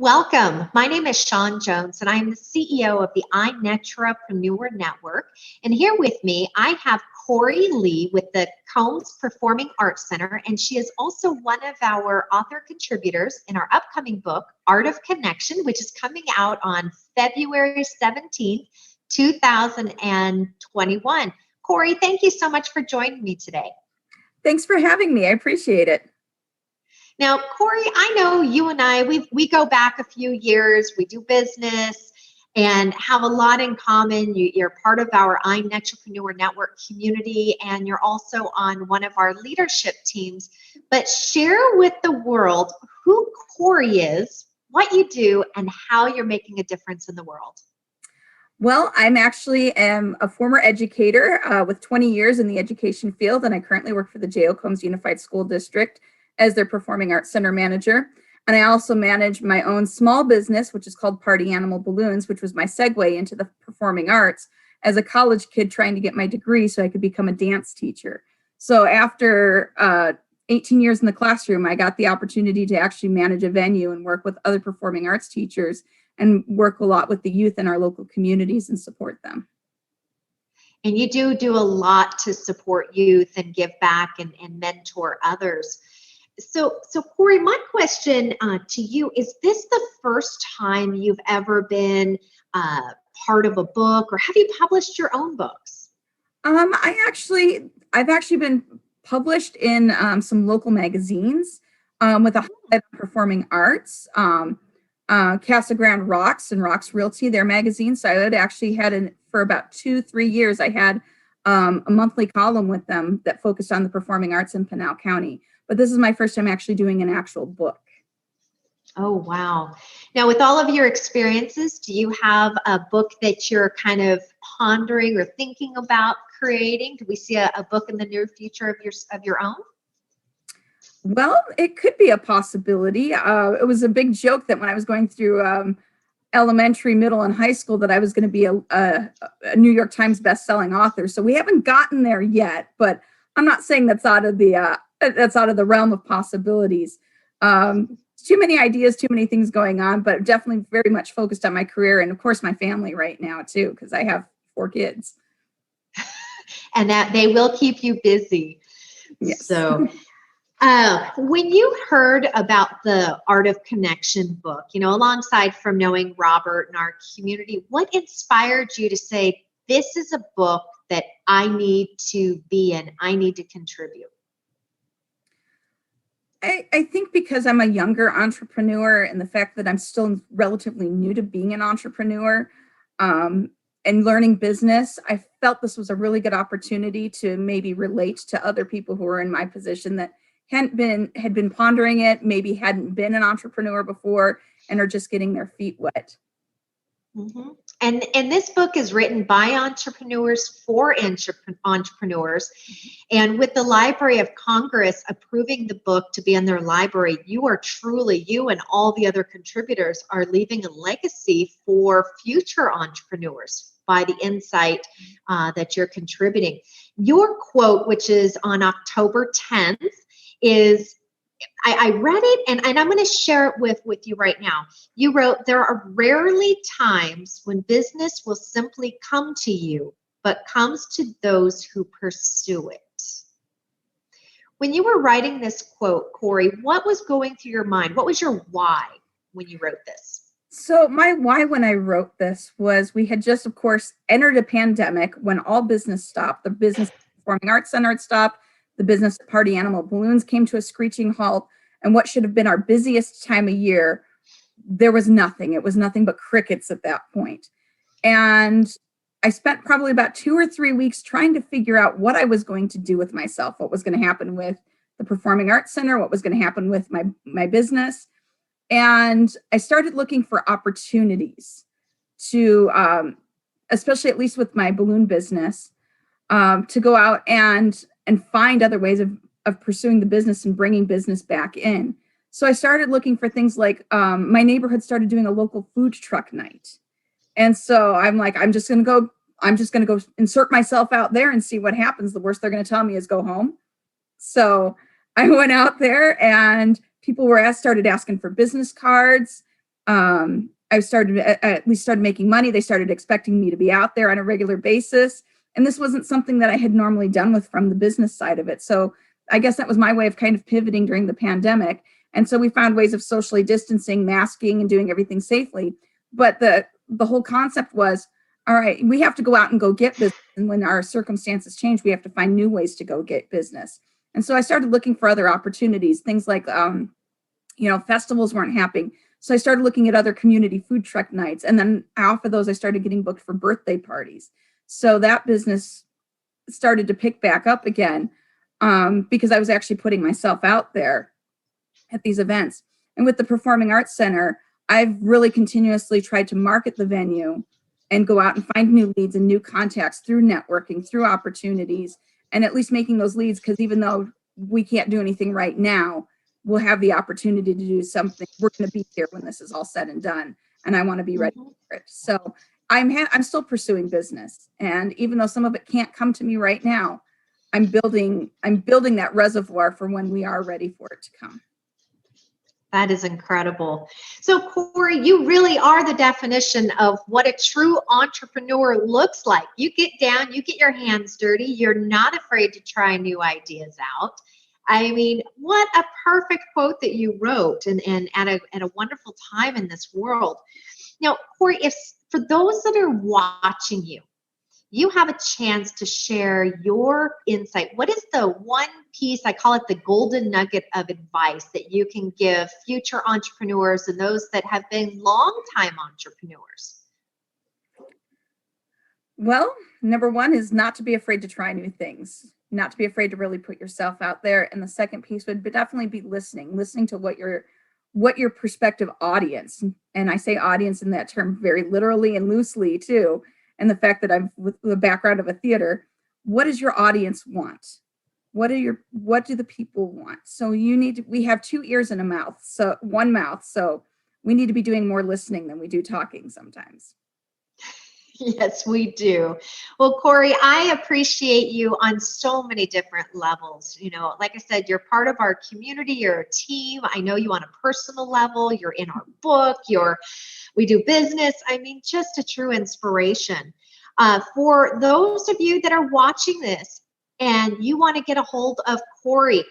Welcome. My name is Shawn Jones, and I'm the CEO of the iNetrapreneur Network. And here with me, I have Cori Lee with the Combs Performing Arts Center, and she is also one of our author contributors in our upcoming book, Art of Connection, which is coming out on February 17th, 2021. Cori, thank you so much for joining me today. Thanks for having me. I appreciate it. Now, Cori, I know you and I, we go back a few years, we do business and have a lot in common. You're part of our iNetrapreneur Network community, and you're also on one of our leadership teams. But share with the world who Cori is, what you do, and how you're making a difference in the world. Well, I'm actually a former educator with 20 years in the education field, and I currently work for the J.O. Combs Unified School District as their Performing Arts Center manager. And I also manage my own small business, which is called Party Animal Balloons, which was my segue into the performing arts as a college kid trying to get my degree so I could become a dance teacher. So after 18 years in the classroom, I got the opportunity to actually manage a venue and work with other performing arts teachers and work a lot with the youth in our local communities and support them. And you do a lot to support youth and give back and mentor others. So Cori, my question to you, is this the first time you've ever been part of a book, or have you published your own books? I've actually been published in some local magazines with a highlight on performing arts. Casa Grande Rocks and Rocks Realty, their magazine. So I had actually for about 2-3 years, I had a monthly column with them that focused on the performing arts in Pinal County. But this is my first time actually doing an actual book. Oh, wow. Now, with all of your experiences, do you have a book that you're kind of pondering or thinking about creating? Do we see a book in the near future of your own? Well, it could be a possibility. It was a big joke that when I was going through elementary, middle, and high school that I was going to be a New York Times best-selling author. So we haven't gotten there yet, but I'm not saying that's out of the realm of possibilities. Too many ideas, too many things going on, but definitely very much focused on my career and, of course, my family right now, too, because I have 4 kids. And that they will keep you busy. Yes. So when you heard about the Art of Connection book, alongside from knowing Robert and our community, what inspired you to say, this is a book that I need to be in, I need to contribute? I think because I'm a younger entrepreneur and the fact that I'm still relatively new to being an entrepreneur and learning business, I felt this was a really good opportunity to maybe relate to other people who are in my position that had been pondering it, maybe hadn't been an entrepreneur before, and are just getting their feet wet. Mm-hmm. And this book is written by entrepreneurs for entrepreneurs. And with the Library of Congress approving the book to be in their library, you and all the other contributors are leaving a legacy for future entrepreneurs by the insight that you're contributing. Your quote, which is on October 10th, is, I read it and I'm going to share it with you right now. You wrote, there are rarely times when business will simply come to you, but comes to those who pursue it. When you were writing this quote, Cori, what was going through your mind? What was your why when you wrote this? So my why when I wrote this was we had just, of course, entered a pandemic when all business stopped. The business Performing Arts Center had stopped. The business Party Animal Balloons came to a screeching halt. And what should have been our busiest time of year, there was nothing. It was nothing but crickets at that point. And I spent probably about 2 or 3 weeks trying to figure out what I was going to do with myself, what was going to happen with the Performing Arts Center, what was going to happen with my business. And I started looking for opportunities to, especially at least with my balloon business, to go out and find other ways of pursuing the business and bringing business back in. So I started looking for things like my neighborhood started doing a local food truck night. And so I'm like, I'm just going to go insert myself out there and see what happens. The worst they're going to tell me is go home. So I went out there and people started asking for business cards. I started at least started making money. They started expecting me to be out there on a regular basis. And this wasn't something that I had normally done with from the business side of it. So I guess that was my way of kind of pivoting during the pandemic. And so we found ways of socially distancing, masking, and doing everything safely. But the whole concept was, all right, we have to go out and go get business. And when our circumstances change, we have to find new ways to go get business. And so I started looking for other opportunities, things like, festivals weren't happening. So I started looking at other community food truck nights. And then off of those, I started getting booked for birthday parties. So that business started to pick back up again, because I was actually putting myself out there at these events. And with the Performing Arts Center, I've really continuously tried to market the venue and go out and find new leads and new contacts through networking, through opportunities, and at least making those leads, because even though we can't do anything right now, we'll have the opportunity to do something. We're going to be here when this is all said and done, and I want to be ready for it. So I'm still pursuing business, and even though some of it can't come to me right now, I'm building that reservoir for when we are ready for it to come. That is incredible. So Cori, you really are the definition of what a true entrepreneur looks like. You get down, you get your hands dirty. You're not afraid to try new ideas out. I mean, what a perfect quote that you wrote, and at a wonderful time in this world. Now, Cori, if for those that are watching you, you have a chance to share your insight. What is the one piece, I call it the golden nugget of advice, that you can give future entrepreneurs and those that have been longtime entrepreneurs? Well, number one is not to be afraid to try new things, not to be afraid to really put yourself out there. And the second piece would definitely be listening to what your prospective audience, and I say audience in that term very literally and loosely too, and the fact that I'm with the background of a theater, what does your audience want? What do the people want? So we have two ears and one mouth. So we need to be doing more listening than we do talking sometimes. Yes, we do. Well, Cori, I appreciate you on so many different levels. Like I said, you're part of our community, you're a team. I know you on a personal level, you're in our book, we do business. I mean, just a true inspiration. For those of you that are watching this and you want to get a hold of Cori,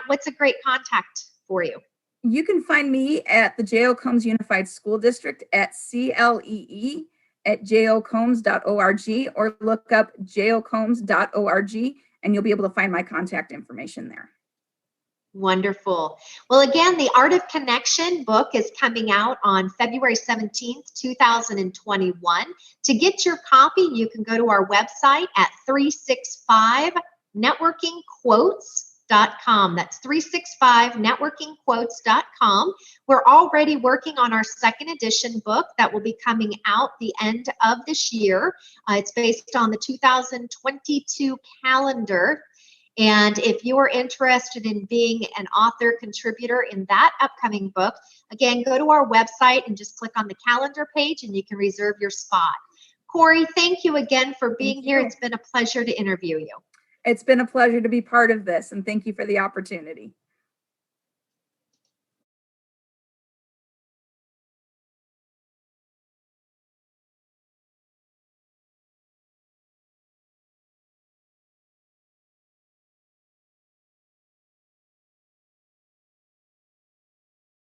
what's a great contact for you? You can find me at the J.O. Combs Unified School District at CLEE at jocombs.org, or look up jocombs.org, and you'll be able to find my contact information there. Wonderful. Well, again, the Art of Connection book is coming out on February 17th, 2021. To get your copy, you can go to our website at 365networkingquotes.com. That's 365networkingquotes.com. We're already working on our second edition book that will be coming out the end of this year. It's based on the 2022 calendar. And if you are interested in being an author contributor in that upcoming book, again, go to our website and just click on the calendar page and you can reserve your spot. Cori, thank you again for being here. It's been a pleasure to interview you. It's been a pleasure to be part of this, and thank you for the opportunity.